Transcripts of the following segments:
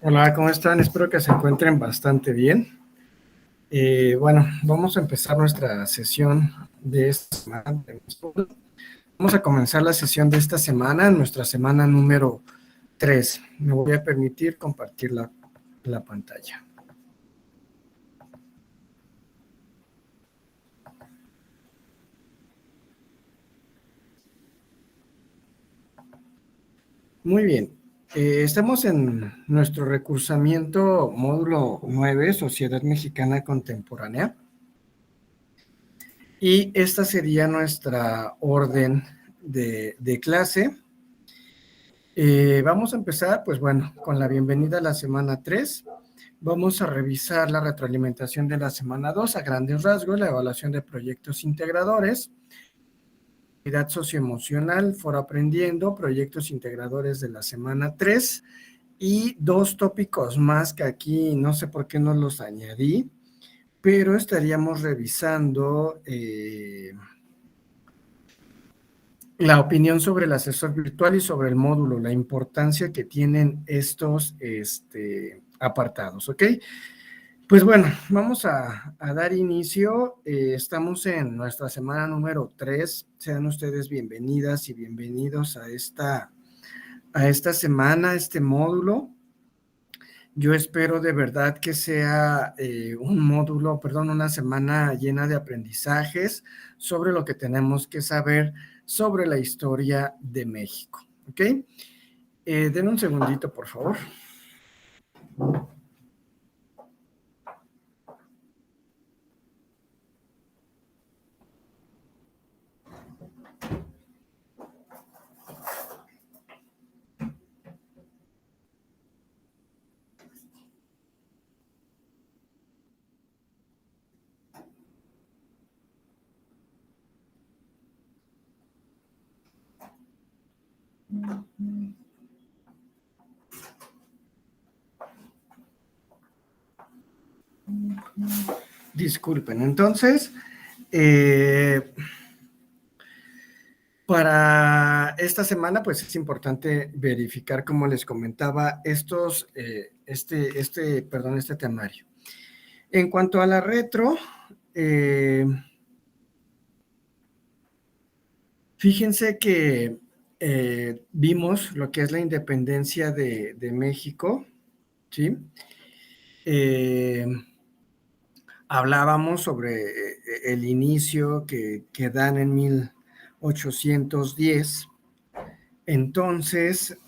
Hola, ¿cómo están? Espero que se encuentren bastante bien. Bueno, vamos a empezar nuestra sesión de esta semana. Vamos a comenzar la sesión de esta semana, nuestra semana número 3. Me voy a permitir compartir la pantalla. Muy bien. Estamos en nuestro recursamiento módulo 9, Sociedad Mexicana Contemporánea. Y esta sería nuestra orden de clase. Vamos a empezar, pues bueno, con la bienvenida a la semana 3. Vamos a revisar la retroalimentación de la semana 2 a grandes rasgos, la evaluación de proyectos integradores, actividad socioemocional, foro aprendiendo, proyectos integradores de la semana 3 y dos tópicos más que aquí no sé por qué no los añadí, pero estaríamos revisando la opinión sobre el asesor virtual y sobre el módulo, la importancia que tienen estos apartados, ¿ok? Pues bueno, vamos a dar inicio. Estamos en nuestra semana número 3. Sean ustedes bienvenidas y bienvenidos a esta semana, a este módulo. Yo espero de verdad que sea un módulo, perdón, una semana llena de aprendizajes sobre lo que tenemos que saber sobre la historia de México, ¿ok? Denme un segundito, por favor. Disculpen, entonces, para esta semana, pues es importante verificar, como les comentaba, este temario. En cuanto a la retro, fíjense que vimos lo que es la independencia de México, ¿sí? Hablábamos sobre el inicio que dan en 1810. Entonces,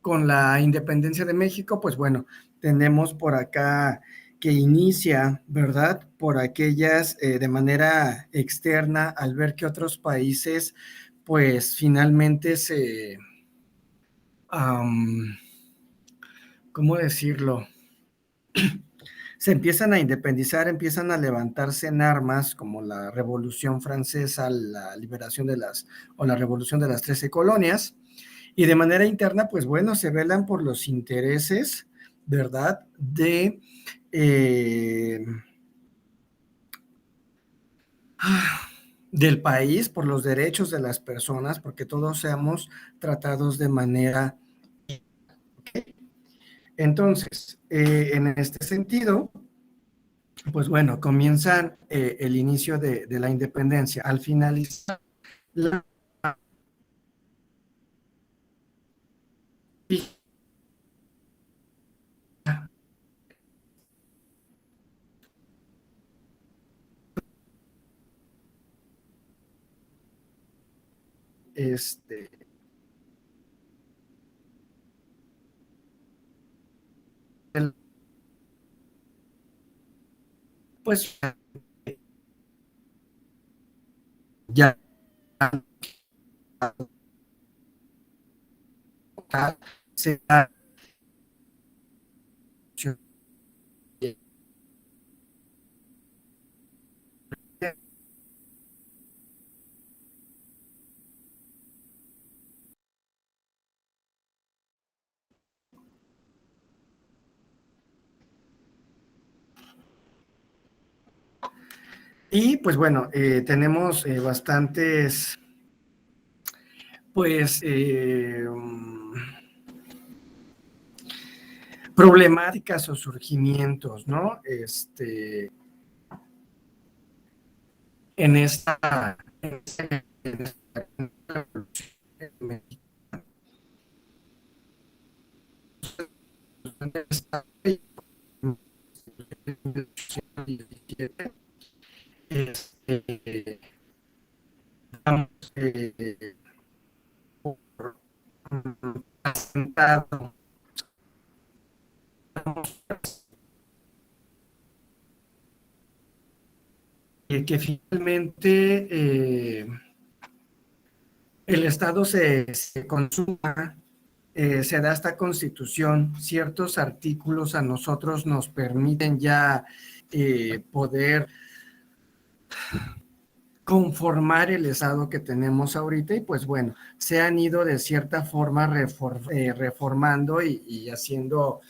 con la independencia de México, pues bueno, tenemos por acá que inicia, ¿verdad? Por aquellas, de manera externa, al ver que otros países, pues finalmente ¿cómo decirlo? Se empiezan a independizar, empiezan a levantarse en armas, como la Revolución Francesa, la liberación o la Revolución de las 13 colonias, y de manera interna, pues bueno, se velan por los intereses, ¿verdad?, eh, del país, por los derechos de las personas, porque todos seamos tratados de manera... Entonces, en este sentido, pues bueno, comienzan el inicio de la independencia. Al finalizar la... Este, el, pues ya se da. Y pues bueno, tenemos bastantes, pues, problemáticas o surgimientos, ¿no? En esta, que finalmente el Estado se consuma, se da esta constitución, ciertos artículos a nosotros nos permiten ya poder conformar el Estado que tenemos ahorita y pues bueno, se han ido de cierta forma reformando y haciendo,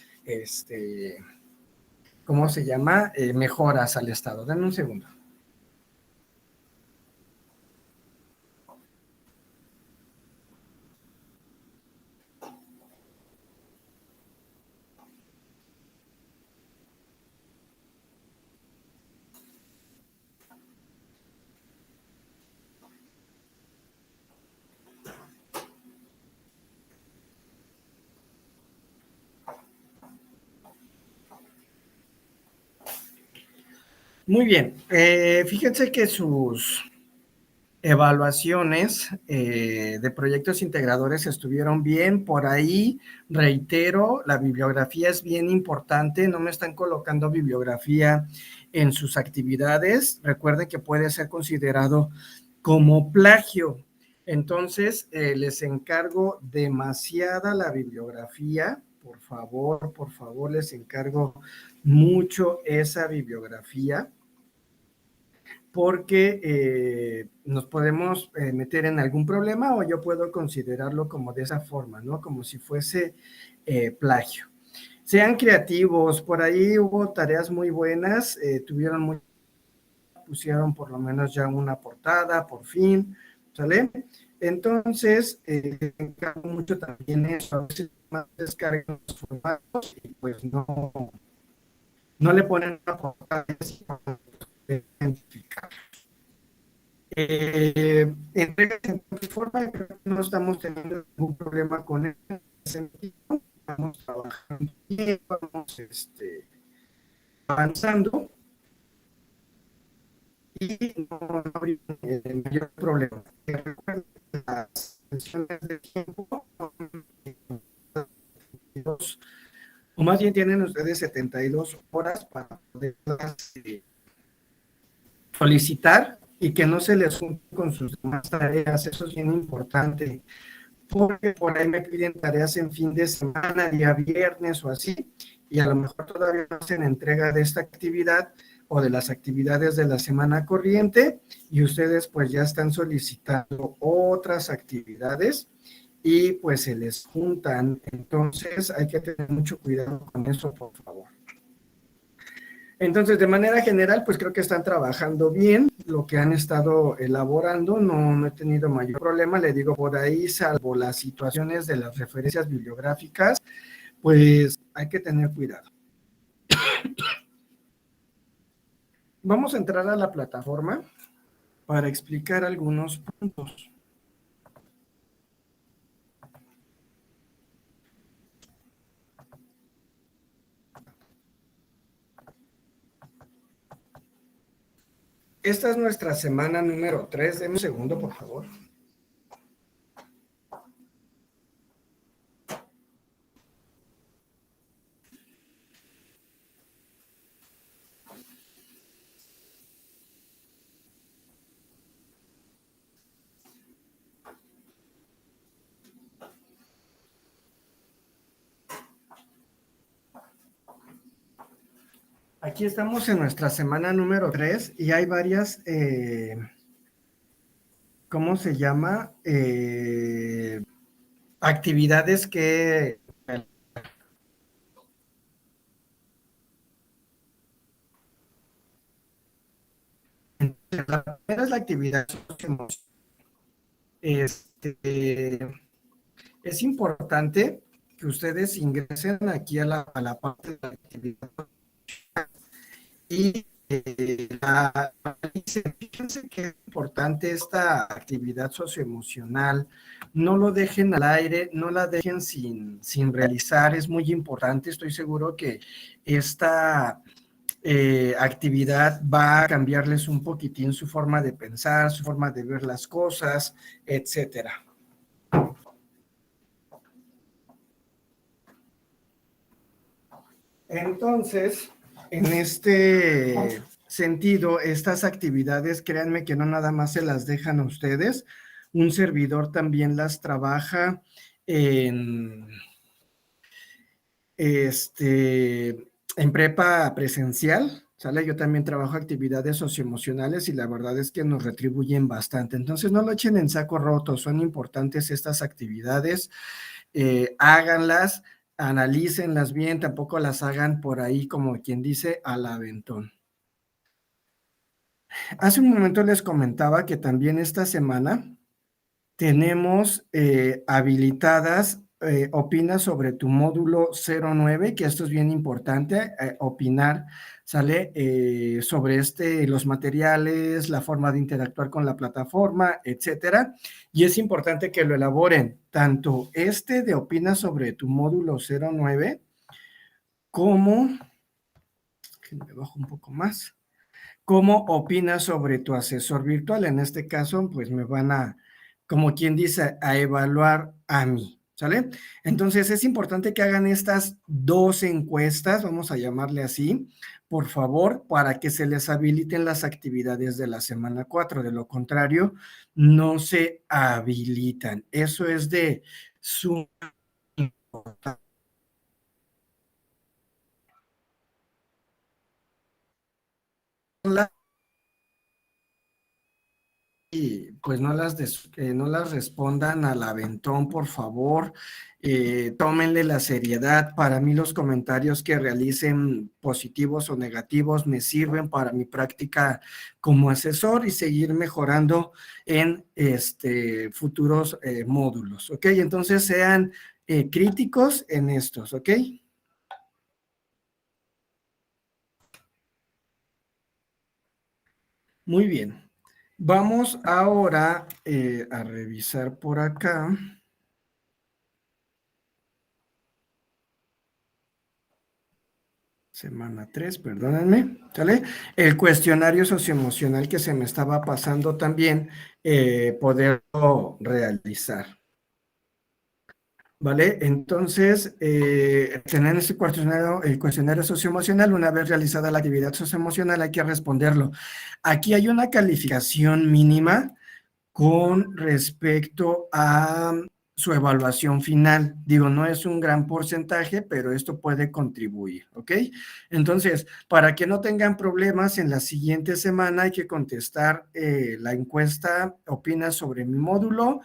¿cómo se llama? Mejoras al Estado. Dame un segundo. Muy bien, fíjense que sus evaluaciones de proyectos integradores estuvieron bien. Por ahí, reitero, la bibliografía es bien importante. No me están colocando bibliografía en sus actividades. Recuerden que puede ser considerado como plagio. Entonces, les encargo demasiada la bibliografía. Por favor, les encargo mucho esa bibliografía, porque nos podemos meter en algún problema o yo puedo considerarlo como de esa forma, ¿no? Como si fuese plagio. Sean creativos, por ahí hubo tareas muy buenas, pusieron por lo menos ya una portada, por fin, ¿sale? Entonces, encargo mucho también eso, a veces más descargan los formatos y pues no le ponen una portada identificada. Entregas en cualquier forma, creo que no estamos teniendo ningún problema con ese sentido. Vamos trabajando bien, vamos avanzando y no habría mayor problema. Recuerden, las sesiones de tiempo o más bien tienen ustedes 72 horas para poder solicitar y que no se les junte con sus demás tareas. Eso es bien importante, porque por ahí me piden tareas en fin de semana, día viernes o así, y a lo mejor todavía no hacen entrega de esta actividad o de las actividades de la semana corriente, y ustedes pues ya están solicitando otras actividades y pues se les juntan. Entonces hay que tener mucho cuidado con eso, por favor. Entonces, de manera general, pues creo que están trabajando bien lo que han estado elaborando. No he tenido mayor problema. Le digo, por ahí, salvo las situaciones de las referencias bibliográficas, pues hay que tener cuidado. Vamos a entrar a la plataforma para explicar algunos puntos. Esta es nuestra semana número 3. Deme un segundo, por favor. Aquí estamos en nuestra semana número 3 y hay varias, ¿cómo se llama? Actividades que... La primera es la actividad. Es importante que ustedes ingresen aquí a la parte de la actividad y fíjense que es importante esta actividad socioemocional, no lo dejen al aire, no la dejen sin realizar, es muy importante, estoy seguro que esta actividad va a cambiarles un poquitín su forma de pensar, su forma de ver las cosas, etcétera. Entonces, en este sentido, estas actividades, créanme que no nada más se las dejan a ustedes, un servidor también las trabaja en, en prepa presencial, ¿sale? Yo también trabajo actividades socioemocionales y la verdad es que nos retribuyen bastante. Entonces, no lo echen en saco roto, son importantes estas actividades, háganlas, analícenlas bien, tampoco las hagan por ahí como quien dice al aventón. Hace un momento les comentaba que también esta semana tenemos habilitadas, opina sobre tu módulo 09, que esto es bien importante, opinar, ¿sale? Sobre los materiales, la forma de interactuar con la plataforma, etcétera. Y es importante que lo elaboren, tanto de opina sobre tu módulo 09, como, que me bajo un poco más, ¿cómo opinas sobre tu asesor virtual? En este caso, pues me van a, como quien dice, a evaluar a mí, ¿sale? Entonces es importante que hagan estas dos encuestas, vamos a llamarle así, por favor, para que se les habiliten las actividades de la semana 4. De lo contrario, no se habilitan. Eso es de suma importancia. Y pues no las respondan al aventón, por favor. Tómenle la seriedad. Para mí los comentarios que realicen positivos o negativos me sirven para mi práctica como asesor y seguir mejorando en futuros módulos, ¿ok? Entonces sean críticos en estos, ¿ok? Muy bien. Vamos ahora a revisar por acá. Semana 3, perdónenme, ¿sale? El cuestionario socioemocional que se me estaba pasando también, poderlo realizar, ¿vale? Entonces, tener ese cuestionario, el cuestionario socioemocional, una vez realizada la actividad socioemocional, hay que responderlo. Aquí hay una calificación mínima con respecto a su evaluación final. Digo, no es un gran porcentaje, pero esto puede contribuir, ¿ok? Entonces, para que no tengan problemas, en la siguiente semana hay que contestar la encuesta, opina sobre mi módulo,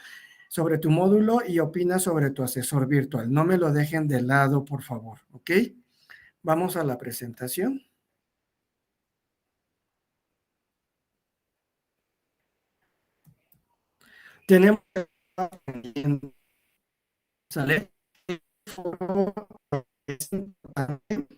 sobre tu módulo y opina sobre tu asesor virtual. No me lo dejen de lado, por favor, ¿ok? Vamos a la presentación. Tenemos, ¿sale? Es importante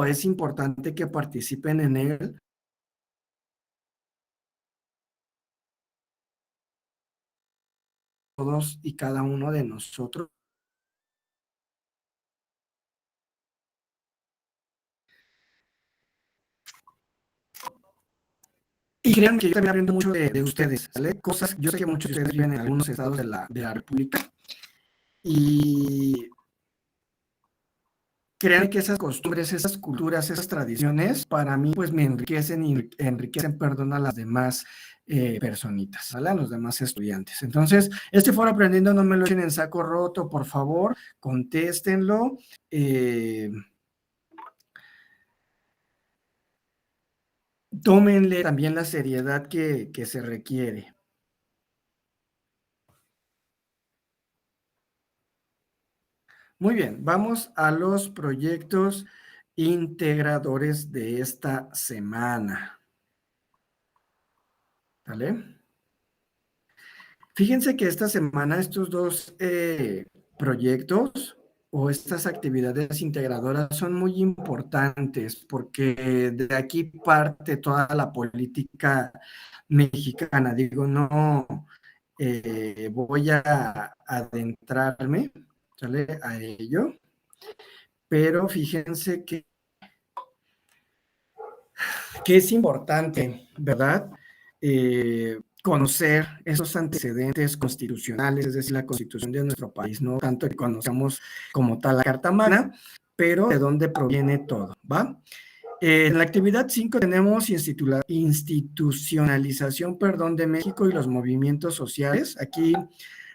es importante que participen en él todos y cada uno de nosotros. Y créanme que yo también aprendo mucho de ustedes, ¿sale? Cosas, yo sé que muchos de ustedes viven en algunos estados de la República y créanme que esas costumbres, esas culturas, esas tradiciones, para mí, pues me enriquecen y enriquecen, perdón, a las demás personitas, ¿vale? A los demás estudiantes. Entonces, este foro aprendiendo, no me lo echen en saco roto, por favor, contéstenlo. Tómenle también la seriedad que se requiere. Muy bien, vamos a los proyectos integradores de esta semana. ¿Vale? Fíjense que esta semana estos dos proyectos o estas actividades integradoras son muy importantes porque de aquí parte toda la política mexicana. Digo, no voy a adentrarme, ¿sale? A ello, pero fíjense que es importante, ¿verdad? Conocer esos antecedentes constitucionales, es decir, la constitución de nuestro país, no tanto que conozcamos como tal la Carta Magna, pero de dónde proviene todo, ¿va? En la actividad 5 tenemos institucionalización, perdón, de México y los movimientos sociales. Aquí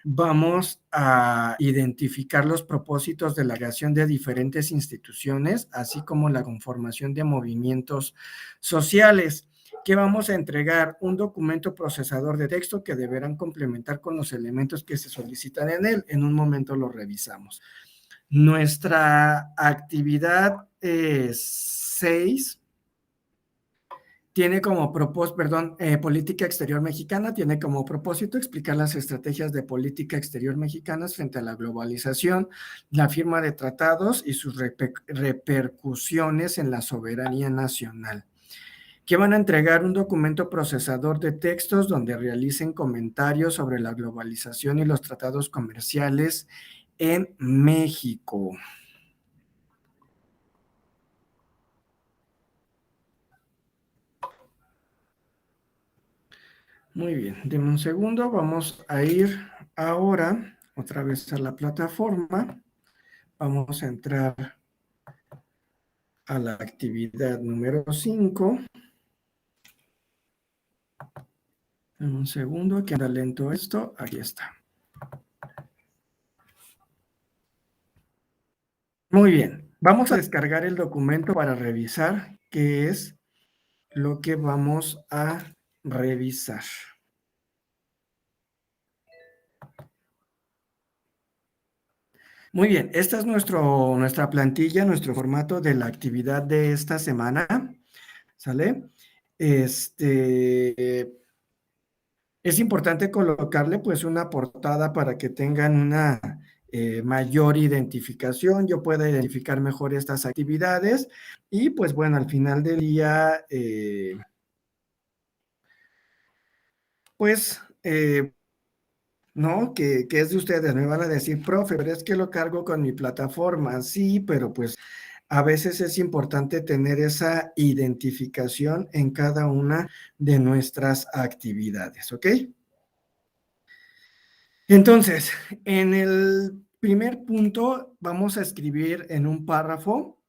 vamos a identificar los propósitos de la creación de diferentes instituciones, así como la conformación de movimientos sociales, que vamos a entregar un documento procesador de texto que deberán complementar con los elementos que se solicitan en él. En un momento lo revisamos. Nuestra actividad 6 tiene como propósito, perdón, política exterior mexicana, tiene como propósito explicar las estrategias de política exterior mexicanas frente a la globalización, la firma de tratados y sus repercusiones en la soberanía nacional, que van a entregar un documento procesador de textos donde realicen comentarios sobre la globalización y los tratados comerciales en México. Muy bien, denme un segundo, vamos a ir ahora otra vez a la plataforma, vamos a entrar a la actividad número 5. En un segundo, que anda lento esto, aquí está. Muy bien, vamos a descargar el documento para revisar qué es lo que vamos a revisar. Muy bien, esta es nuestra plantilla, nuestro formato de la actividad de esta semana, ¿sale? Es importante colocarle pues una portada para que tengan una mayor identificación, yo pueda identificar mejor estas actividades y pues bueno, al final del día, pues, ¿no? Que es de ustedes, me van a decir, profe, pero es que lo cargo con mi plataforma, sí, pero pues a veces es importante tener esa identificación en cada una de nuestras actividades, ¿ok? Entonces, en el primer punto vamos a escribir en un párrafo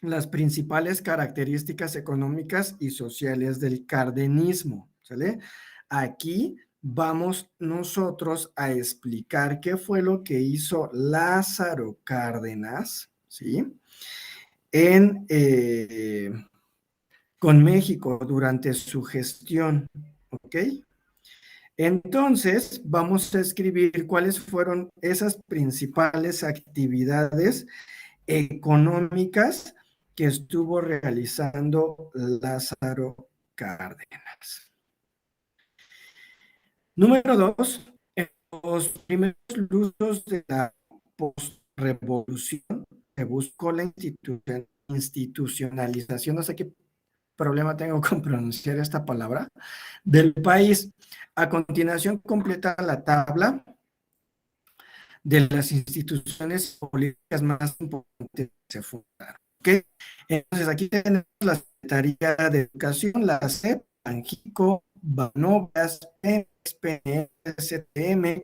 las principales características económicas y sociales del cardenismo, ¿sale? Aquí vamos nosotros a explicar qué fue lo que hizo Lázaro Cárdenas, ¿sí? En, con México durante su gestión, ¿ok? Entonces, vamos a escribir cuáles fueron esas principales actividades económicas que estuvo realizando Lázaro Cárdenas. Número 2, en los primeros lustros de la postrevolución se buscó la institucionalización, no sé qué problema tengo con pronunciar esta palabra, del país. A continuación completa la tabla de las instituciones políticas más importantes que se fundaron. Entonces aquí tenemos la Secretaría de Educación, la SEP, Banjico, Banovas, PEMEX, STM,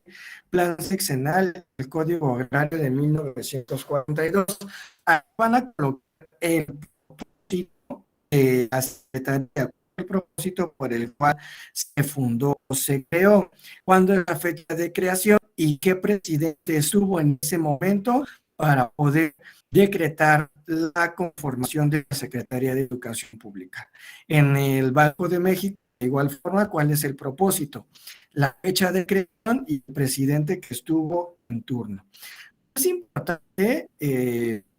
Plan Sexenal, el Código Agrario de 1942, van a colocar el propósito de la Secretaría, el propósito por el cual se fundó o se creó, cuándo es la fecha de creación y qué presidente estuvo en ese momento para poder decretar la conformación de la Secretaría de Educación Pública. En el Banco de México, de igual forma, ¿cuál es el propósito? La fecha de creación y el presidente que estuvo en turno. Es importante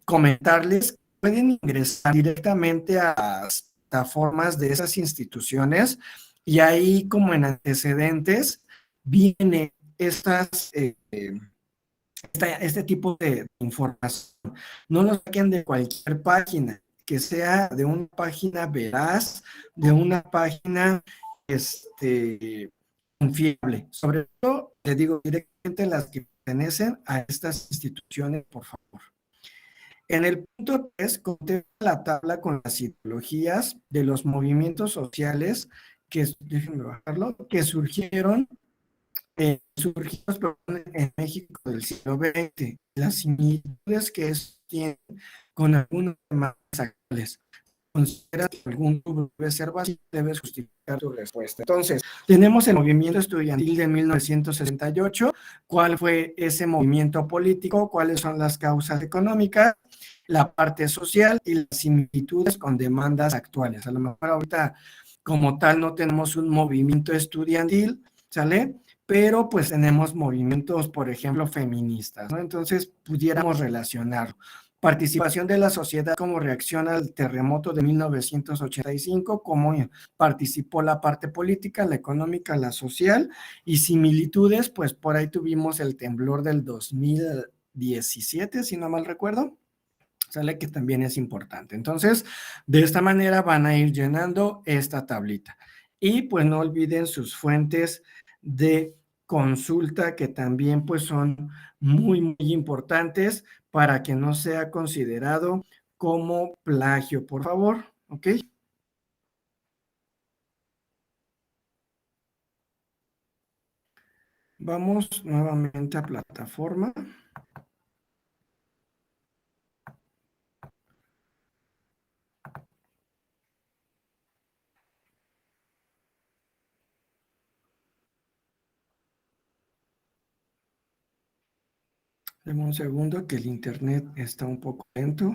comentarles que pueden ingresar directamente a las plataformas de esas instituciones y ahí como en antecedentes viene este tipo de información. No lo saquen de cualquier página, que sea de una página veraz, de una página confiable. Sobre todo, le digo directamente las que pertenecen a estas instituciones, por favor. En el punto 3, contempla la tabla con las ideologías de los movimientos sociales déjenme bajarlo, que surgieron surgidos en México del siglo XX, las similitudes que tienen con algunos temas actuales. Considera que algún grupo debe ser básico, debes justificar tu respuesta. Entonces, tenemos el movimiento estudiantil de 1968. ¿Cuál fue ese movimiento político? ¿Cuáles son las causas económicas? La parte social y las similitudes con demandas actuales. A lo mejor ahorita, como tal, no tenemos un movimiento estudiantil, ¿sale? Pero pues tenemos movimientos, por ejemplo, feministas, ¿no? Entonces, pudiéramos relacionarlo. Participación de la sociedad como reacción al terremoto de 1985, cómo participó la parte política, la económica, la social, y similitudes, pues por ahí tuvimos el temblor del 2017, si no mal recuerdo, sale que también es importante. Entonces, de esta manera van a ir llenando esta tablita. Y pues no olviden sus fuentes de consulta, que también pues son muy, muy importantes para que no sea considerado como plagio, por favor, ¿ok? Vamos nuevamente a plataforma. Deme un segundo que el internet está un poco lento.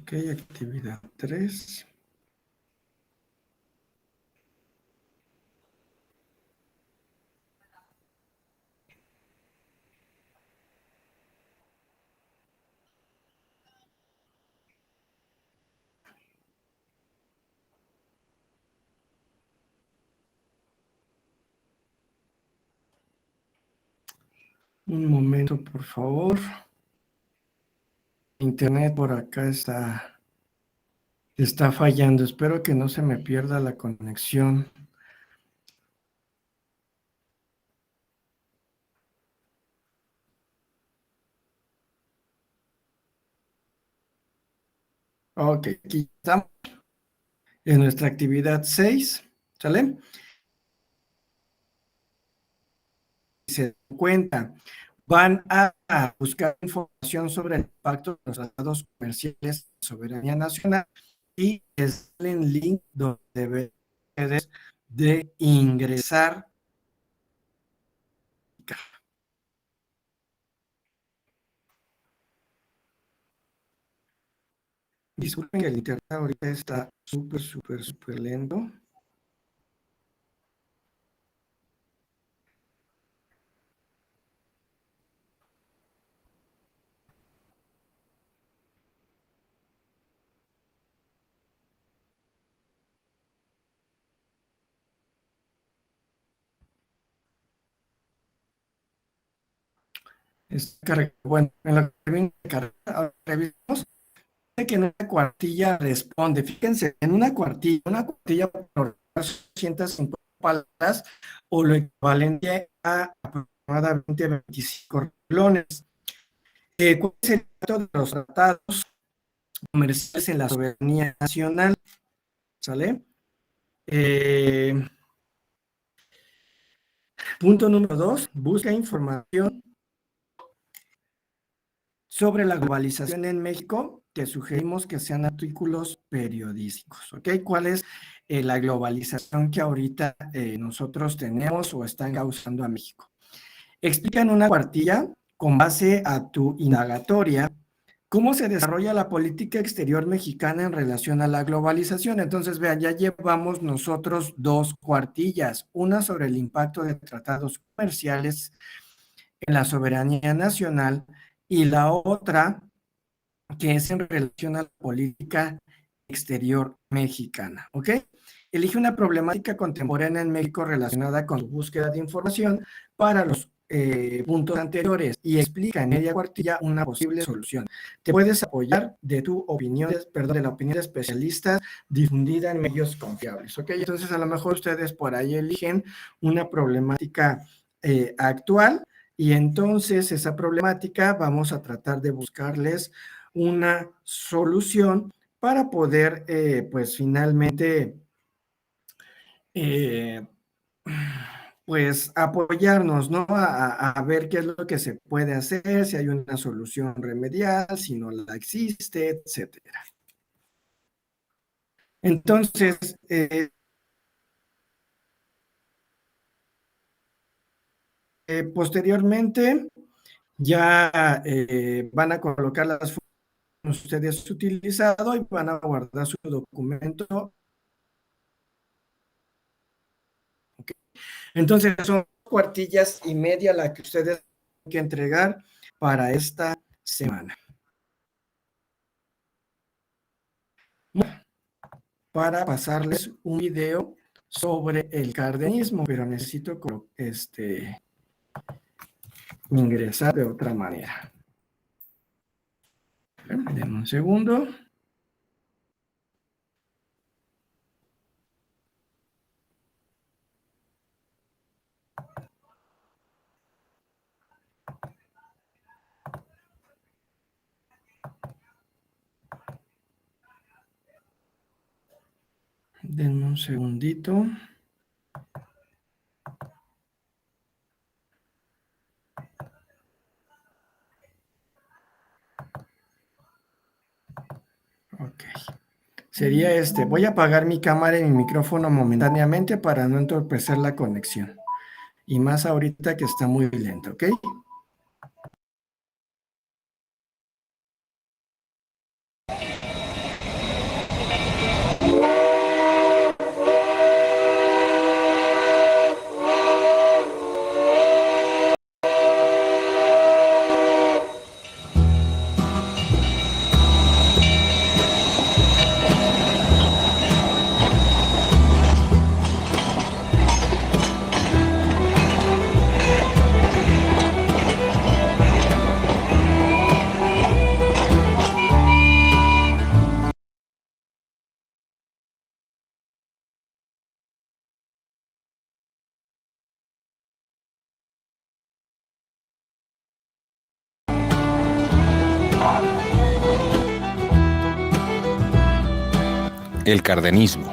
Ok, actividad 3. Un momento, por favor. Internet por acá está fallando. Espero que no se me pierda la conexión. Ok, aquí estamos en nuestra actividad 6, ¿sale? Se dan cuenta, van a buscar información sobre el impacto de los tratados comerciales de soberanía nacional y es el link donde deben de ingresar. Disculpen que el internet ahorita está súper, súper, súper lento. Bueno, en la termina de cargar, ahora revisamos que en una cuartilla responde. Fíjense, en una cuartilla por 250 palabras o lo equivalente a aproximadamente 25 renglones. ¿Cuál es el impacto de los tratados comerciales en la soberanía nacional? ¿Sale? Punto número 2, busca información sobre la globalización en México. Te sugerimos que sean artículos periodísticos, ¿ok? ¿Cuál es la globalización que ahorita nosotros tenemos o están causando a México? Explica en una cuartilla, con base a tu indagatoria, cómo se desarrolla la política exterior mexicana en relación a la globalización. Entonces, vean, ya llevamos nosotros 2 cuartillas, una sobre el impacto de tratados comerciales en la soberanía nacional y la otra que es en relación a la política exterior mexicana, ¿ok? Elige una problemática contemporánea en México relacionada con su búsqueda de información para los puntos anteriores y explica en media cuartilla una posible solución. Te puedes apoyar de tu opinión, perdón, de la opinión de especialistas difundida en medios confiables, ¿ok? Entonces, a lo mejor ustedes por ahí eligen una problemática actual y entonces esa problemática vamos a tratar de buscarles una solución para poder, pues finalmente, pues apoyarnos, ¿no? A ver qué es lo que se puede hacer, si hay una solución remedial, si no la existe, etcétera. Entonces, posteriormente, ya van a colocar las fotos que ustedes han utilizado y van a guardar su documento. Okay. Entonces, son cuartillas y media la que ustedes tienen que entregar para esta semana. Para pasarles un video sobre el cardenismo, pero necesito ingresar de otra manera. Denme un segundo. Denme un segundito. Ok. Sería voy a apagar mi cámara y mi micrófono momentáneamente para no entorpecer la conexión. Y más ahorita que está muy lento, ¿ok? El cardenismo.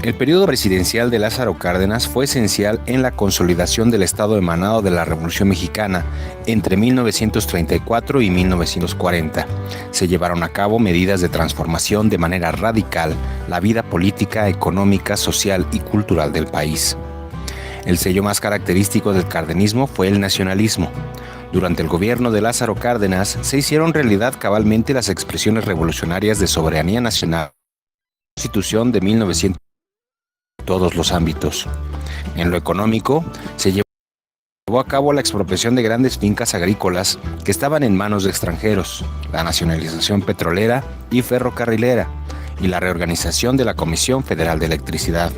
El periodo presidencial de Lázaro Cárdenas fue esencial en la consolidación del Estado emanado de la Revolución Mexicana entre 1934 y 1940. Se llevaron a cabo medidas de transformación de manera radical la vida política, económica, social y cultural del país. El sello más característico del cardenismo fue el nacionalismo. Durante el gobierno de Lázaro Cárdenas se hicieron realidad cabalmente las expresiones revolucionarias de soberanía nacional. Constitución de 1900 en todos los ámbitos. En lo económico, se llevó a cabo la expropiación de grandes fincas agrícolas que estaban en manos de extranjeros, la nacionalización petrolera y ferrocarrilera y la reorganización de la Comisión Federal de Electricidad.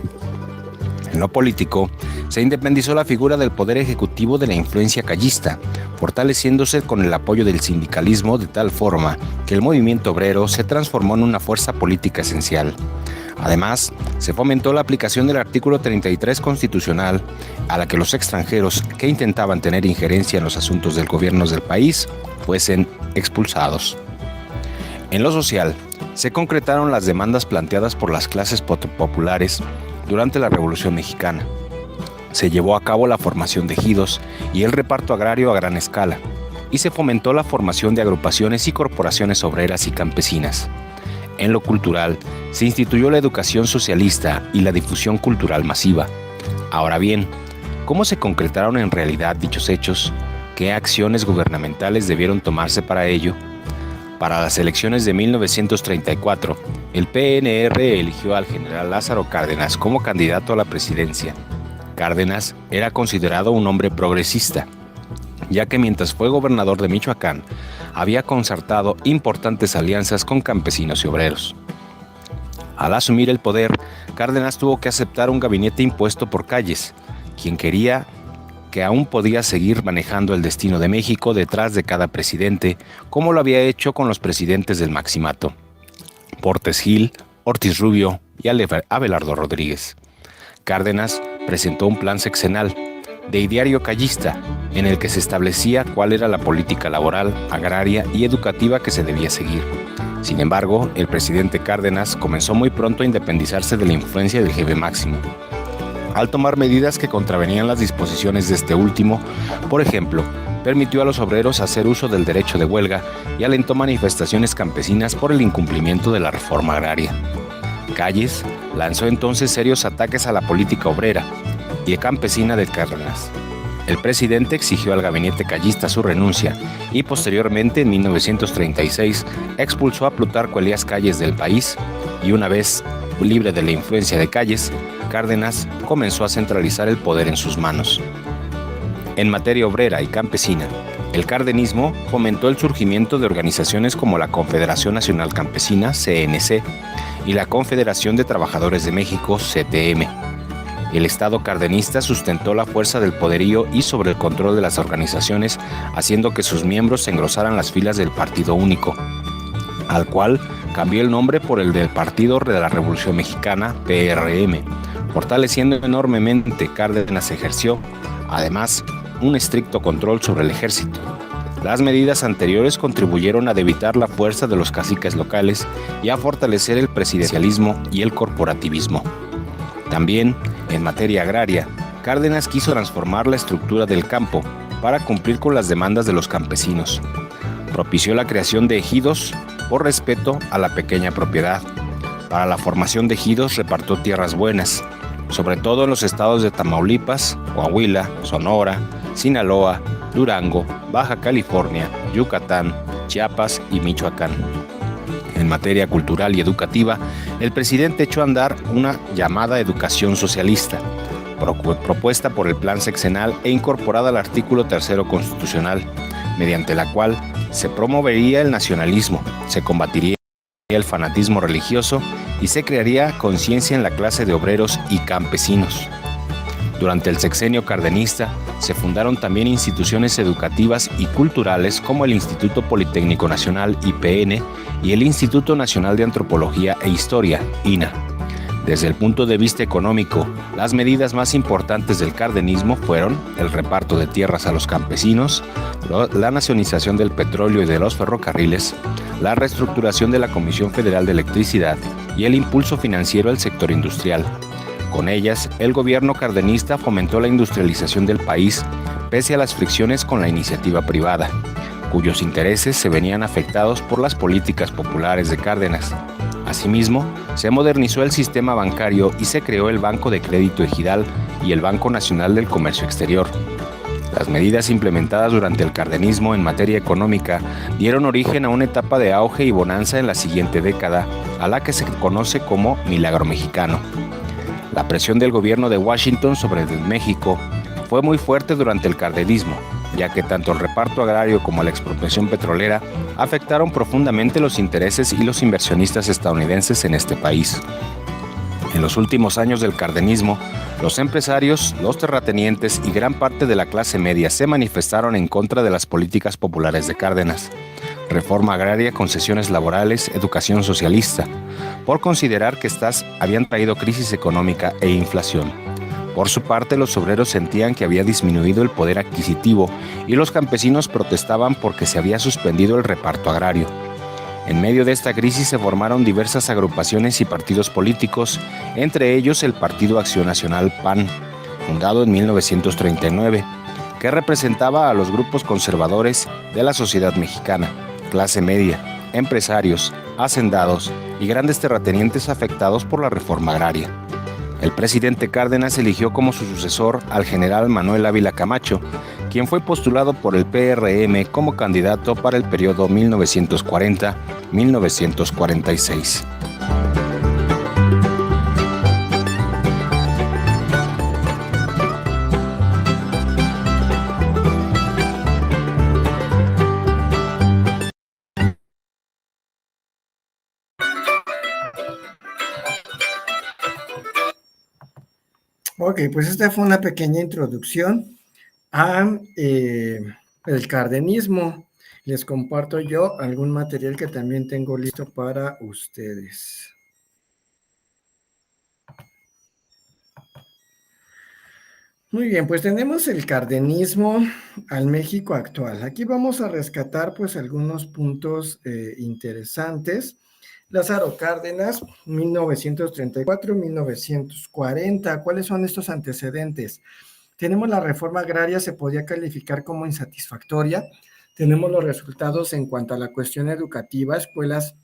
En lo político, se independizó la figura del poder ejecutivo de la influencia callista, fortaleciéndose con el apoyo del sindicalismo de tal forma que el movimiento obrero se transformó en una fuerza política esencial. Además, se fomentó la aplicación del artículo 33 constitucional, a la que los extranjeros que intentaban tener injerencia en los asuntos del gobierno del país fuesen expulsados. En lo social, se concretaron las demandas planteadas por las clases populares durante la Revolución Mexicana. Se llevó a cabo la formación de ejidos y el reparto agrario a gran escala, y se fomentó la formación de agrupaciones y corporaciones obreras y campesinas. En lo cultural, se instituyó la educación socialista y la difusión cultural masiva. Ahora bien, ¿cómo se concretaron en realidad dichos hechos? ¿Qué acciones gubernamentales debieron tomarse para ello? Para las elecciones de 1934, el PNR eligió al general Lázaro Cárdenas como candidato a la presidencia. Cárdenas era considerado un hombre progresista, ya que mientras fue gobernador de Michoacán, había concertado importantes alianzas con campesinos y obreros. Al asumir el poder, Cárdenas tuvo que aceptar un gabinete impuesto por Calles, quien quería que aún podía seguir manejando el destino de México detrás de cada presidente, como lo había hecho con los presidentes del Maximato, Portes Gil, Ortiz Rubio y Abelardo Rodríguez. Cárdenas presentó un plan sexenal, de ideario callista, en el que se establecía cuál era la política laboral, agraria y educativa que se debía seguir. Sin embargo, el presidente Cárdenas comenzó muy pronto a independizarse de la influencia del jefe máximo, al tomar medidas que contravenían las disposiciones de este último. Por ejemplo, permitió a los obreros hacer uso del derecho de huelga y alentó manifestaciones campesinas por el incumplimiento de la reforma agraria. Calles lanzó entonces serios ataques a la política obrera y campesina de Cárdenas. El presidente exigió al gabinete callista su renuncia y posteriormente, en 1936, expulsó a Plutarco Elías Calles del país, y una vez libre de la influencia de Calles, Cárdenas comenzó a centralizar el poder en sus manos. En materia obrera y campesina, el cardenismo fomentó el surgimiento de organizaciones como la Confederación Nacional Campesina, CNC, y la Confederación de Trabajadores de México, CTM. El Estado cardenista sustentó la fuerza del poderío y sobre el control de las organizaciones, haciendo que sus miembros engrosaran las filas del Partido Único, al cual cambió el nombre por el del Partido de la Revolución Mexicana, PRM. Fortaleciendo enormemente, Cárdenas ejerció, además, un estricto control sobre el ejército. Las medidas anteriores contribuyeron a debilitar la fuerza de los caciques locales y a fortalecer el presidencialismo y el corporativismo. También, en materia agraria, Cárdenas quiso transformar la estructura del campo para cumplir con las demandas de los campesinos. Propició la creación de ejidos por respeto a la pequeña propiedad. Para la formación de ejidos repartió tierras buenas, sobre todo en los estados de Tamaulipas, Coahuila, Sonora, Sinaloa, Durango, Baja California, Yucatán, Chiapas y Michoacán. En materia cultural y educativa, el presidente echó a andar una llamada educación socialista, propuesta por el plan sexenal e incorporada al artículo 3 constitucional, mediante la cual se promovería el nacionalismo, se combatiría el fanatismo religioso y se crearía conciencia en la clase de obreros y campesinos. Durante el sexenio cardenista se fundaron también instituciones educativas y culturales como el Instituto Politécnico Nacional, IPN, y el Instituto Nacional de Antropología e Historia, INA. Desde el punto de vista económico, las medidas más importantes del cardenismo fueron el reparto de tierras a los campesinos, la nacionalización del petróleo y de los ferrocarriles, la reestructuración de la Comisión Federal de Electricidad y el impulso financiero al sector industrial. Con ellas, el gobierno cardenista fomentó la industrialización del país, pese a las fricciones con la iniciativa privada, cuyos intereses se venían afectados por las políticas populares de Cárdenas. Asimismo, se modernizó el sistema bancario y se creó el Banco de Crédito Ejidal y el Banco Nacional del Comercio Exterior. Las medidas implementadas durante el cardenismo en materia económica dieron origen a una etapa de auge y bonanza en la siguiente década, a la que se conoce como Milagro Mexicano. La presión del gobierno de Washington sobre México fue muy fuerte durante el cardenismo, ya que tanto el reparto agrario como la expropiación petrolera afectaron profundamente los intereses y los inversionistas estadounidenses en este país. En los últimos años del cardenismo, los empresarios, los terratenientes y gran parte de la clase media se manifestaron en contra de las políticas populares de Cárdenas. Reforma agraria, concesiones laborales, educación socialista, por considerar que estas habían traído crisis económica e inflación. Por su parte, los obreros sentían que había disminuido el poder adquisitivo y los campesinos protestaban porque se había suspendido el reparto agrario. En medio de esta crisis se formaron diversas agrupaciones y partidos políticos, entre ellos el Partido Acción Nacional PAN, fundado en 1939, que representaba a los grupos conservadores de la sociedad mexicana, clase media, empresarios, hacendados y grandes terratenientes afectados por la reforma agraria. El presidente Cárdenas eligió como su sucesor al general Manuel Ávila Camacho, quien fue postulado por el PRM como candidato para el periodo 1940-1946. Ok, pues esta fue una pequeña introducción a el cardenismo. Les comparto yo algún material que también tengo listo para ustedes. Muy bien, pues tenemos el cardenismo al México actual. Aquí vamos a rescatar pues algunos puntos interesantes. Lázaro Cárdenas, 1934-1940. ¿Cuáles son estos antecedentes? Tenemos la reforma agraria, se podía calificar como insatisfactoria. Tenemos los resultados en cuanto a la cuestión educativa, escuelas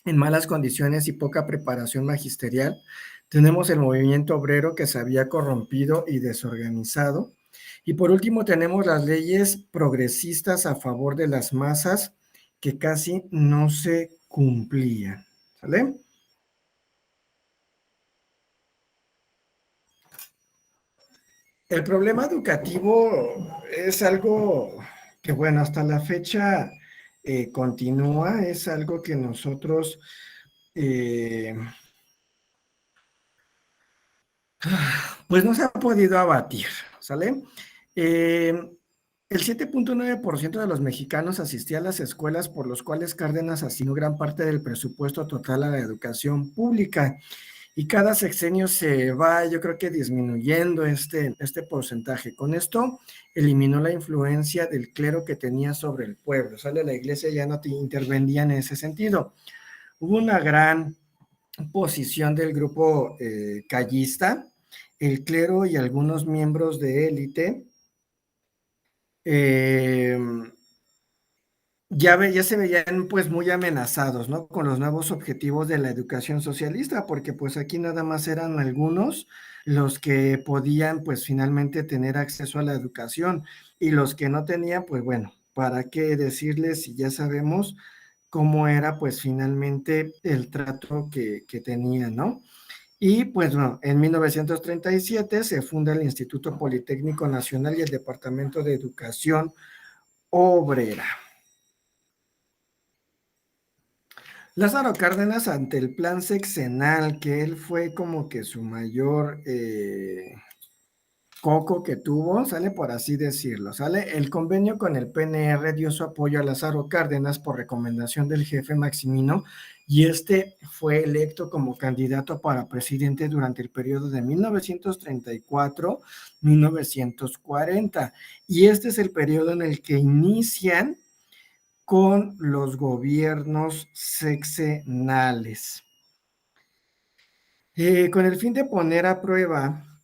en malas condiciones y poca preparación magisterial. Tenemos el movimiento obrero que se había corrompido y desorganizado. Y por último tenemos las leyes progresistas a favor de las masas que casi no se cumplían. ¿Sale? El problema educativo es algo que, bueno, hasta la fecha continúa, es algo que nosotros pues no se ha podido abatir, ¿sale? El 7.9% de los mexicanos asistía a las escuelas por los cuales Cárdenas asignó gran parte del presupuesto total a la educación pública. Y cada sexenio se va, yo creo que disminuyendo este porcentaje. Con esto eliminó la influencia del clero que tenía sobre el pueblo, ¿sale? La iglesia ya no intervenía en ese sentido. Hubo una gran posición del grupo callista, el clero y algunos miembros de élite ya se veían pues muy amenazados, ¿no? Con los nuevos objetivos de la educación socialista, porque pues aquí nada más eran algunos los que podían pues finalmente tener acceso a la educación y los que no tenían, pues bueno, ¿para qué decirles si ya sabemos cómo era pues finalmente el trato que tenían, ¿no? Y pues bueno, en 1937 se funda el Instituto Politécnico Nacional y el Departamento de Educación Obrera. Lázaro Cárdenas, ante el plan sexenal, que él fue como que su mayor coco que tuvo, sale por así decirlo, sale. El convenio con el PNR dio su apoyo a Lázaro Cárdenas por recomendación del jefe Maximino, y este fue electo como candidato para presidente durante el periodo de 1934-1940. Y este es el periodo en el que inician con los gobiernos sexenales. Con el fin de poner a prueba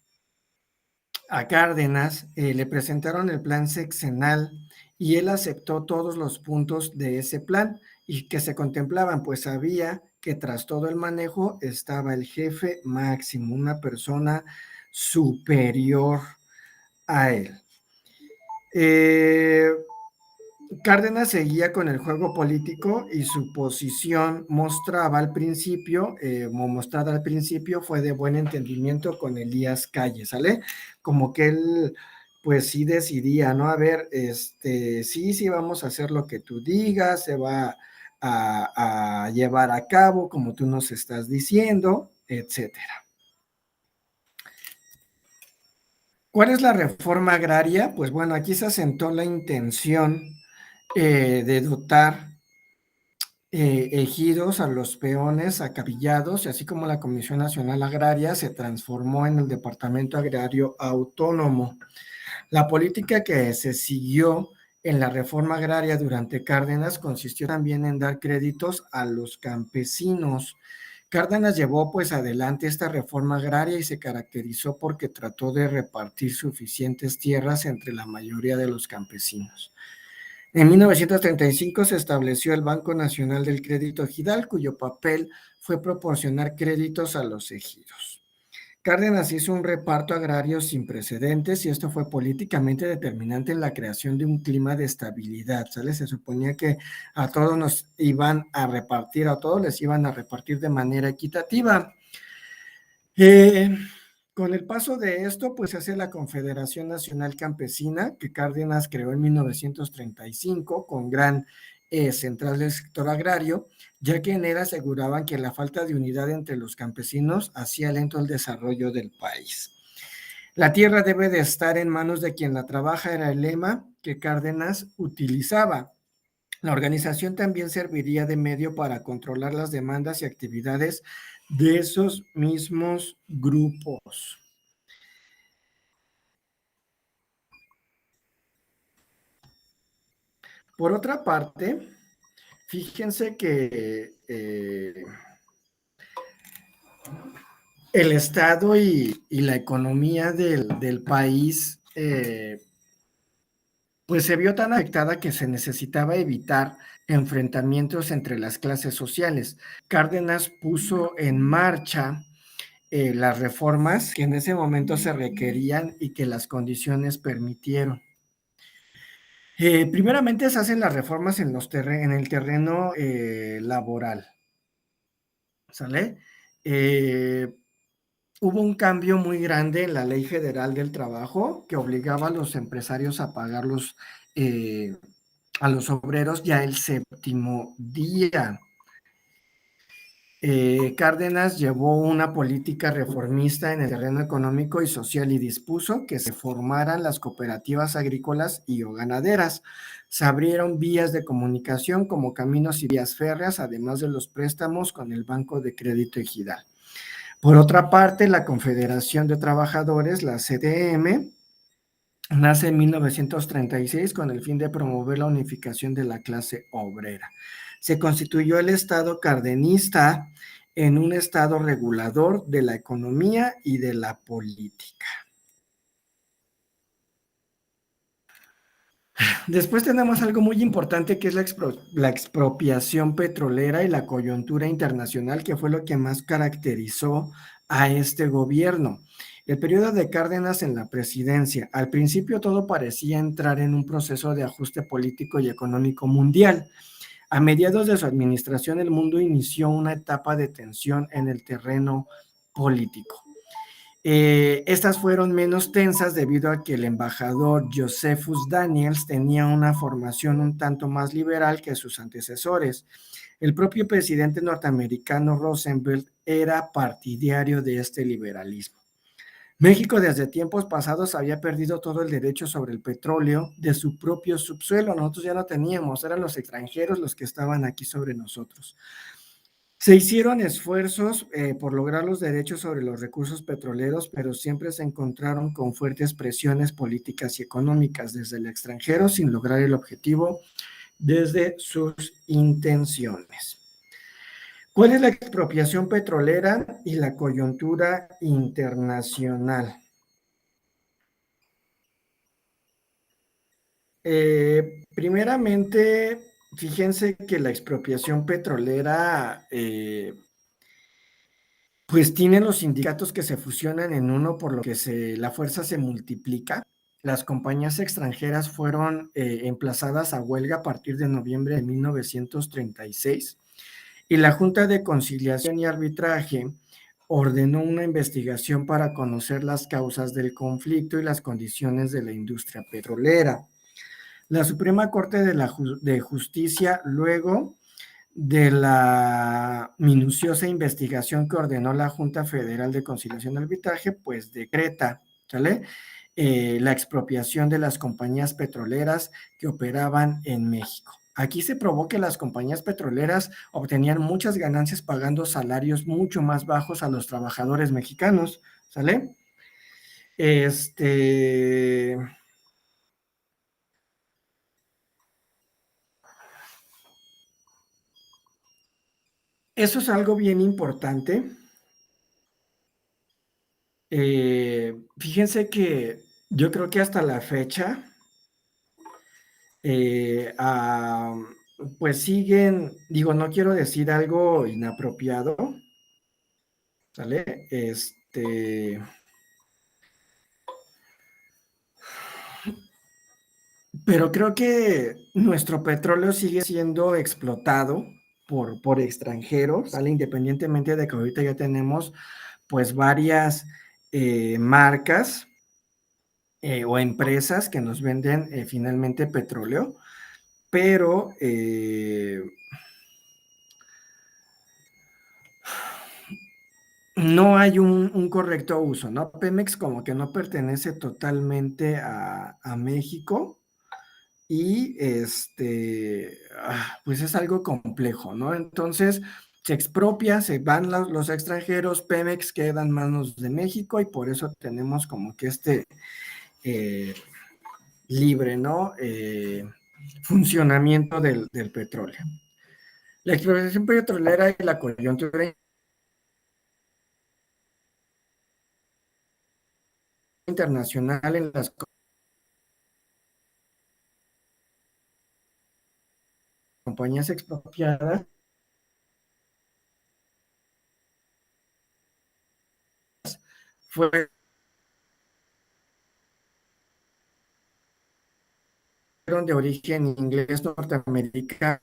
a Cárdenas, le presentaron el plan sexenal y él aceptó todos los puntos de ese plan y que se contemplaban, pues sabía que tras todo el manejo estaba el jefe máximo, una persona superior a él. Cárdenas seguía con el juego político y su posición mostrada al principio fue de buen entendimiento con Elías Calles, ¿sale? Como que él pues sí decidía, ¿no? A ver, sí, vamos a hacer lo que tú digas, se va a llevar a cabo como tú nos estás diciendo, etcétera. ¿Cuál es la reforma agraria? Pues bueno, aquí se asentó la intención de dotar ejidos a los peones acapillados, y así como la Comisión Nacional Agraria se transformó en el Departamento Agrario Autónomo. La política que se siguió en la reforma agraria durante Cárdenas consistió también en dar créditos a los campesinos. Cárdenas llevó pues adelante esta reforma agraria y se caracterizó porque trató de repartir suficientes tierras entre la mayoría de los campesinos. En 1935 se estableció el Banco Nacional del Crédito Ejidal, cuyo papel fue proporcionar créditos a los ejidos. Cárdenas hizo un reparto agrario sin precedentes y esto fue políticamente determinante en la creación de un clima de estabilidad, ¿sale? Se suponía que a todos nos iban a repartir, a todos les iban a repartir de manera equitativa. Con el paso de esto, pues se hace la Confederación Nacional Campesina, que Cárdenas creó en 1935 con gran central del sector agrario, ya que en él aseguraban que la falta de unidad entre los campesinos hacía lento el desarrollo del país. La tierra debe de estar en manos de quien la trabaja, era el lema que Cárdenas utilizaba. La organización también serviría de medio para controlar las demandas y actividades de esos mismos grupos. Por otra parte, fíjense que el Estado y la economía del país pues se vio tan afectada que se necesitaba evitar enfrentamientos entre las clases sociales. Cárdenas puso en marcha las reformas que en ese momento se requerían y que las condiciones permitieron. Primeramente se hacen las reformas en el terreno laboral, ¿sale? Hubo un cambio muy grande en la Ley Federal del Trabajo que obligaba a los empresarios a pagarlos a los obreros ya el séptimo día. Cárdenas llevó una política reformista en el terreno económico y social y dispuso que se formaran las cooperativas agrícolas y o ganaderas. Se abrieron vías de comunicación como caminos y vías férreas, además de los préstamos con el Banco de Crédito Ejidal. Por otra parte, la Confederación de Trabajadores, la CTM, nace en 1936 con el fin de promover la unificación de la clase obrera. Se constituyó el Estado cardenista en un Estado regulador de la economía y de la política. Después tenemos algo muy importante que es la expropiación petrolera y la coyuntura internacional, que fue lo que más caracterizó a este gobierno. El periodo de Cárdenas en la presidencia. Al principio todo parecía entrar en un proceso de ajuste político y económico mundial. A mediados de su administración, el mundo inició una etapa de tensión en el terreno político. Estas fueron menos tensas debido a que el embajador Josephus Daniels tenía una formación un tanto más liberal que sus antecesores. El propio presidente norteamericano Roosevelt era partidario de este liberalismo. México desde tiempos pasados había perdido todo el derecho sobre el petróleo de su propio subsuelo. Nosotros ya no teníamos, eran los extranjeros los que estaban aquí sobre nosotros. Se hicieron esfuerzos por lograr los derechos sobre los recursos petroleros, pero siempre se encontraron con fuertes presiones políticas y económicas desde el extranjero sin lograr el objetivo desde sus intenciones. ¿Cuál es la expropiación petrolera y la coyuntura internacional? Primeramente, fíjense que la expropiación petrolera pues tienen los sindicatos que se fusionan en uno, por lo que la fuerza se multiplica. Las compañías extranjeras fueron emplazadas a huelga a partir de noviembre de 1936 y la Junta de Conciliación y Arbitraje ordenó una investigación para conocer las causas del conflicto y las condiciones de la industria petrolera. La Suprema Corte de Justicia, luego de la minuciosa investigación que ordenó la Junta Federal de Conciliación y Arbitraje, pues decreta, ¿sale? la expropiación de las compañías petroleras que operaban en México. Aquí se probó que las compañías petroleras obtenían muchas ganancias pagando salarios mucho más bajos a los trabajadores mexicanos, ¿sale? Eso es algo bien importante. Fíjense que yo creo que hasta la fecha, pues siguen, digo, no quiero decir algo inapropiado, ¿sale? Pero creo que nuestro petróleo sigue siendo explotado por extranjeros, ¿sale? Independientemente de que ahorita ya tenemos pues varias marcas o empresas que nos venden finalmente petróleo, pero no hay un correcto uso, ¿no? Pemex como que no pertenece totalmente a México y pues es algo complejo, ¿no? Entonces se expropia, se van los extranjeros, Pemex queda en manos de México y por eso tenemos como que eh, libre, ¿no? Funcionamiento del petróleo. La explotación petrolera y la coyuntura internacional en las compañías expropiadas fueron de origen inglés norteamericano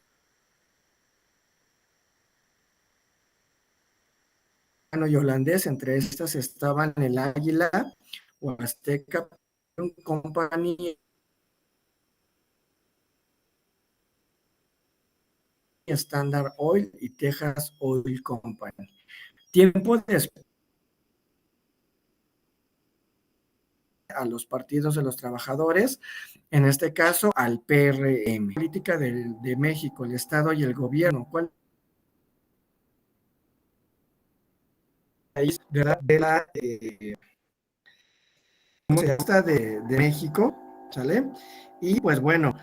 y holandés. Entre estas estaban el Águila, Huasteca Company, Standard Oil y Texas Oil Company. Tiempo después, a los partidos de los trabajadores, en este caso al PRM. Política de México, el Estado y el gobierno. ¿Cuál es de la de México? ¿Sale? Y pues bueno,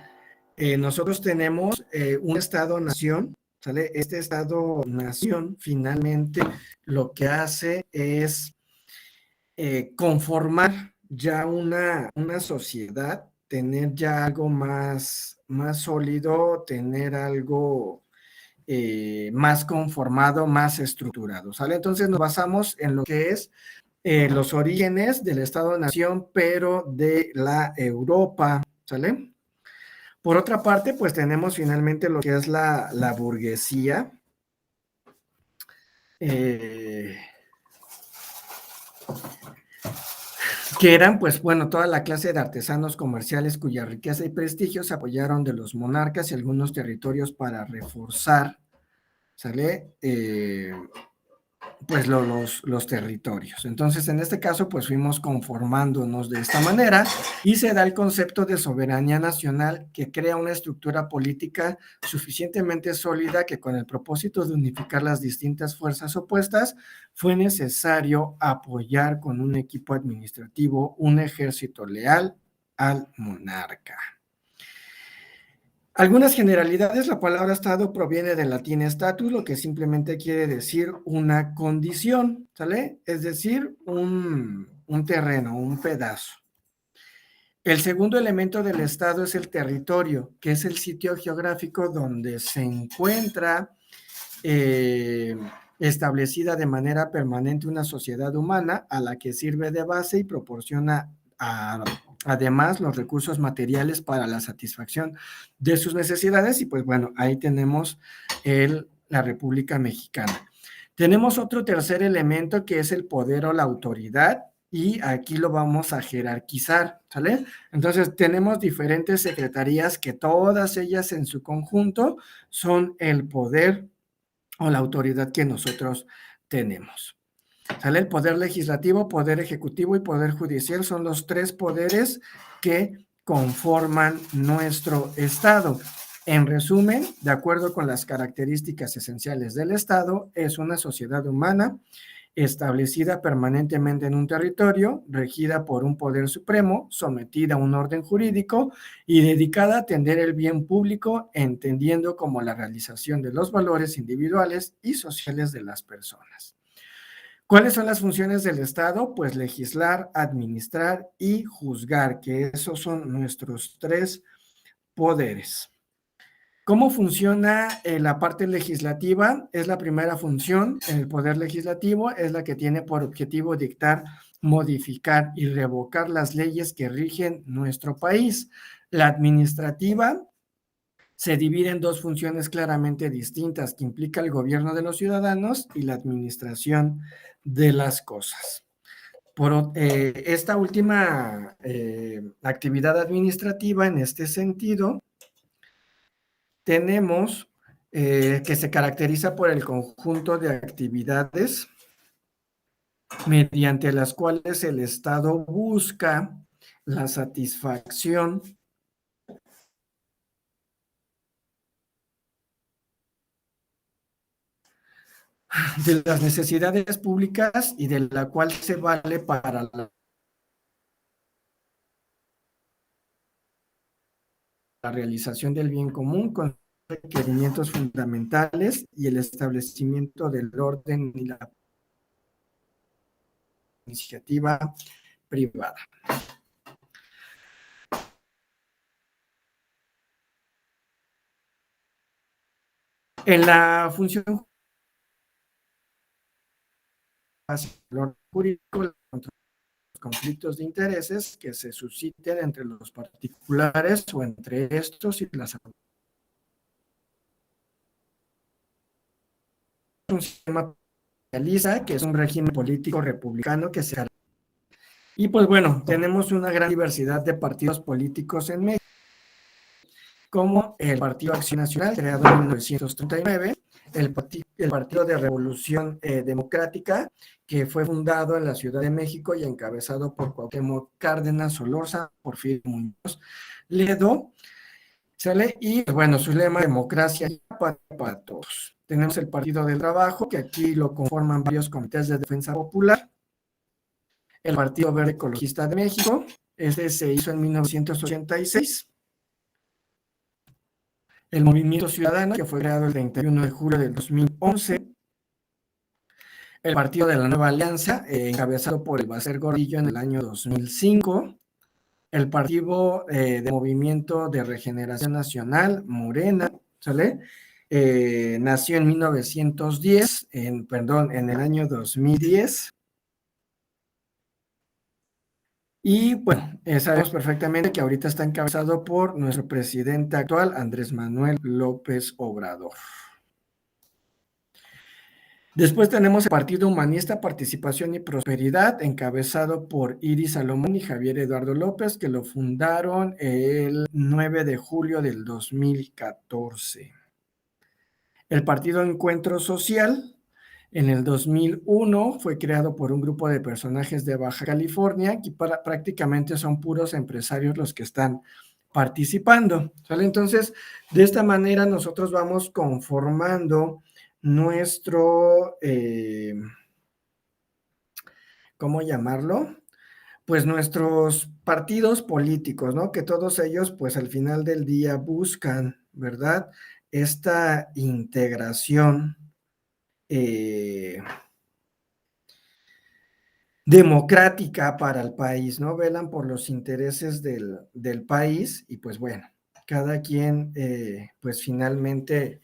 nosotros tenemos un Estado-nación, ¿sale? Este Estado-nación finalmente lo que hace es conformar ya una sociedad, tener ya algo más sólido, tener algo más conformado, más estructurado, ¿sale? Entonces nos basamos en lo que es los orígenes del Estado-nación, pero de la Europa, ¿sale? Por otra parte, pues tenemos finalmente lo que es la burguesía, que eran, pues bueno, toda la clase de artesanos comerciales cuya riqueza y prestigio se apoyaron de los monarcas y algunos territorios para reforzar, ¿sale? Pues los territorios. Entonces, en este caso, pues fuimos conformándonos de esta manera y se da el concepto de soberanía nacional que crea una estructura política suficientemente sólida que con el propósito de unificar las distintas fuerzas opuestas fue necesario apoyar con un equipo administrativo un ejército leal al monarca. Algunas generalidades, la palabra estado proviene del latín status, lo que simplemente quiere decir una condición, ¿sale? Es decir, un terreno, un pedazo. El segundo elemento del estado es el territorio, que es el sitio geográfico donde se encuentra establecida de manera permanente una sociedad humana a la que sirve de base y proporciona además los recursos materiales para la satisfacción de sus necesidades. Y pues bueno, ahí tenemos la República Mexicana. Tenemos otro tercer elemento que es el poder o la autoridad, y aquí lo vamos a jerarquizar, ¿sale? Entonces tenemos diferentes secretarías que todas ellas en su conjunto son el poder o la autoridad que nosotros tenemos. ¿Sale? El poder legislativo, poder ejecutivo y poder judicial son los tres poderes que conforman nuestro Estado. En resumen, de acuerdo con las características esenciales del Estado, es una sociedad humana establecida permanentemente en un territorio, regida por un poder supremo, sometida a un orden jurídico y dedicada a atender el bien público, entendiendo como la realización de los valores individuales y sociales de las personas. ¿Cuáles son las funciones del Estado? Pues legislar, administrar y juzgar, que esos son nuestros tres poderes. ¿Cómo funciona la parte legislativa? Es la primera función en el poder legislativo, es la que tiene por objetivo dictar, modificar y revocar las leyes que rigen nuestro país. La administrativa se divide en dos funciones claramente distintas, que implica el gobierno de los ciudadanos y la administración de las cosas. Por esta última actividad administrativa, en este sentido, tenemos que se caracteriza por el conjunto de actividades mediante las cuales el Estado busca la satisfacción de las necesidades públicas y de la cual se vale para la realización del bien común con requerimientos fundamentales y el establecimiento del orden y la iniciativa privada. En la función jurídico, los conflictos de intereses que se susciten entre los particulares o entre estos y las un sistema socialista, que es un régimen político republicano que se... Y pues bueno, tenemos una gran diversidad de partidos políticos en México, como el Partido Acción Nacional, creado en 1939, el Partido de Revolución Democrática, que fue fundado en la Ciudad de México y encabezado por Cuauhtémoc Cárdenas Solórzano, Porfirio Muñoz Ledo, ¿sale? Y bueno, su lema, democracia para todos. Tenemos el Partido del Trabajo, que aquí lo conforman varios comités de defensa popular. El Partido Verde Ecologista de México, este se hizo en 1986. El Movimiento Ciudadano, que fue creado el 31 de julio del 2011. El Partido de la Nueva Alianza, encabezado por el Elbacer Gordillo en el año 2005. El Partido de Movimiento de Regeneración Nacional, Morena, ¿sale? Nació en 1910, en el año 2010. Y bueno, sabemos perfectamente que ahorita está encabezado por nuestro presidente actual, Andrés Manuel López Obrador. Después tenemos el Partido Humanista, Participación y Prosperidad, encabezado por Iris Salomón y Javier Eduardo López, que lo fundaron el 9 de julio del 2014. El Partido Encuentro Social, en el 2001, fue creado por un grupo de personajes de Baja California, que prácticamente son puros empresarios los que están participando, ¿sale? Entonces, de esta manera nosotros vamos conformando nuestro, ¿cómo llamarlo? Pues nuestros partidos políticos, ¿no? Que todos ellos, pues al final del día buscan, ¿verdad? Esta integración democrática para el país, ¿no? Velan por los intereses del país y pues bueno, cada quien pues finalmente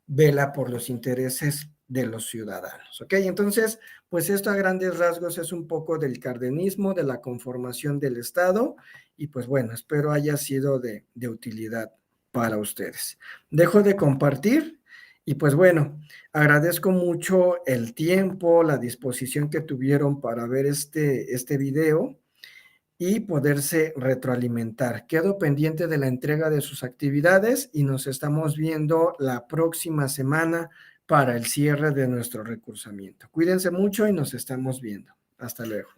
vela por los intereses de los ciudadanos, ¿ok? Entonces, pues esto a grandes rasgos es un poco del cardenismo, de la conformación del Estado y pues bueno, espero haya sido de utilidad para ustedes. Dejo de compartir y pues bueno, agradezco mucho el tiempo, la disposición que tuvieron para ver este video y poderse retroalimentar. Quedo pendiente de la entrega de sus actividades y nos estamos viendo la próxima semana para el cierre de nuestro recursamiento. Cuídense mucho y nos estamos viendo. Hasta luego.